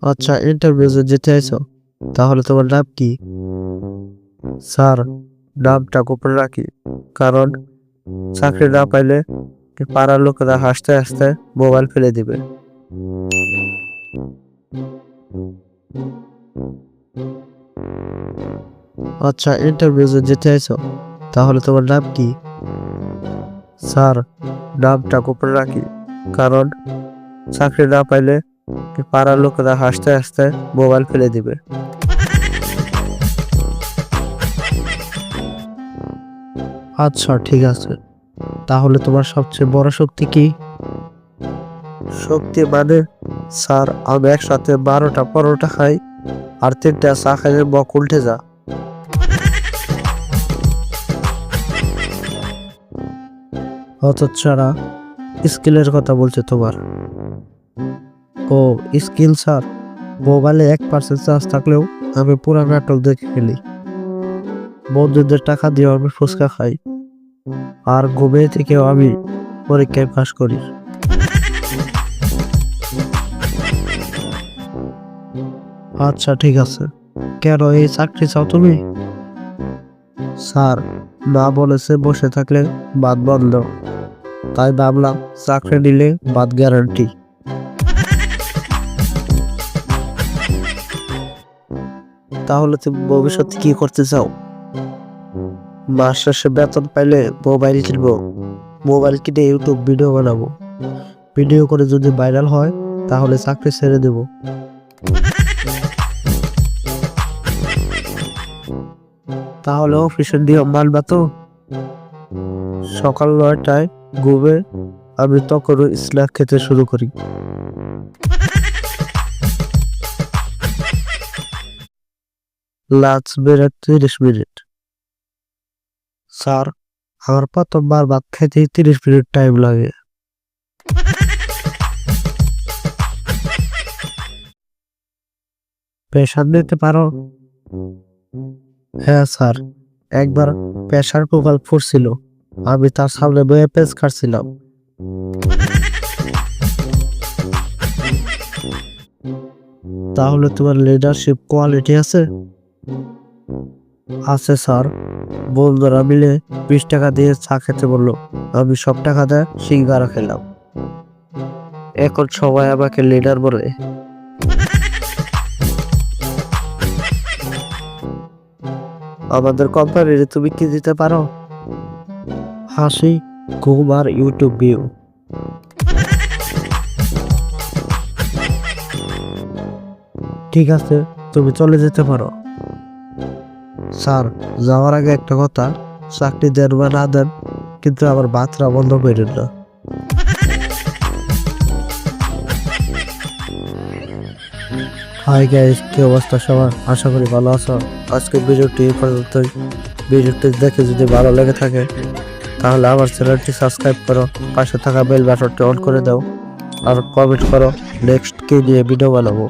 আচ্ছা, ইন্টারভিউ যেতে আইছো, তাহলে তোমার নাম কি? স্যার, নামটা গোপন রাখি, কারণ চাকরি না পাইলে পাড়ার লোকেরা হাসতে হাসতে মোবাইল ফেলে দিবে। আচ্ছা, ইন্টারভিউ যেতে আইছো, তাহলে তোমার নাম কি? স্যার, নামটা গোপন রাখি, কারণ চাকরি না পাইলে পাড়ার লোকেরা হাসতে হাসতে মোবাইল ফেলে দিবে। আচ্ছা, ঠিক আছে, তাহলে তোমার সবচেয়ে বড় শক্তি কি? শক্তি মানে স্যার, আমি একসাথে 12টা পরোটা খাই আর 3টা চা খাইলে বক উল্টে যা। হতচ্ছাড়া, স্কিলের কথা বলছে তোমার? ও, স্কিল স্যার, মোবাইলে 1% চার্জ থাকলেও আমি পুরা নাটক দেখে ফেলি। বন্ধুদের টাকা দিয়ে আমি ফুচকা খাই, আর ঘুমিয়ে থেকেও আমি পরীক্ষায় পাস করি। আচ্ছা, ঠিক আছে, কেন এই চাকরি চাও তুমি? স্যার, মা বলেছে বসে থাকলে বাদ বন্ধ, তাই ভাবলাম চাকরি নিলে বাদ গ্যারান্টি। তাহলে তুমি ভবিষ্যতে কি করতে চাও? মাস শেষে বেতন পাইলে মোবাইল কিনবো, মোবাইল কিনে ইউটিউব ভিডিও বানাবো, ভিডিও করে যদি ভাইরাল হয় তাহলে চাকরি ছেড়ে দেব। তাহলে অফিসের নিয়ম মানবা তো? সকাল 9টায় ঘুমে আমি তখনও স্ন্যাক খেতে শুরু করি। Lunch break 30 minute. স্যার, আমার প্রথমবার ভাত খেতে 30 মিনিট টাইম লাগে। প্রেশার নিতে পারো? হ্যাঁ স্যার, একবার প্রেশার কুকার ফুটছিল, আমি তার সামনে বয়ে পেঁচ কাটছিলাম। তাহলে তোমার লিডারশিপ কোয়ালিটি আছে? আছে স্যার, বন্ধুরা মিলে 20 টাকা দিয়ে চা খেতে বললো, আমি সব টাকা দিয়ে সিঙ্গারা খেলাম। এখন সবাই আমাকে লিডার বলে। আমাদের কোম্পানির তুমি কি দিতে পারো? হাসি, ঘুম আর ইউটিউব ভিউ। ঠিক আছে, তুমি চলে যেতে পারো। স্যার, যাওয়ার আগে একটা কথা, চাকরি দেন বা না দেন, কিন্তু আমার বাতরা বন্ধ করেন না। হাই গাইস, কি অবস্থা সবার? আশা করি ভালো আছো। আজকের ভিডিওটি এই পর্যন্তই। ভিডিওটি দেখে যদি ভালো লেগে থাকে তাহলে আমার চ্যানেলটি সাবস্ক্রাইব করো, পাশে থাকা বেল বাটনটি অন করে দাও, আর কমেন্ট করো নেক্সট কি নিয়ে ভিডিও বানাবো।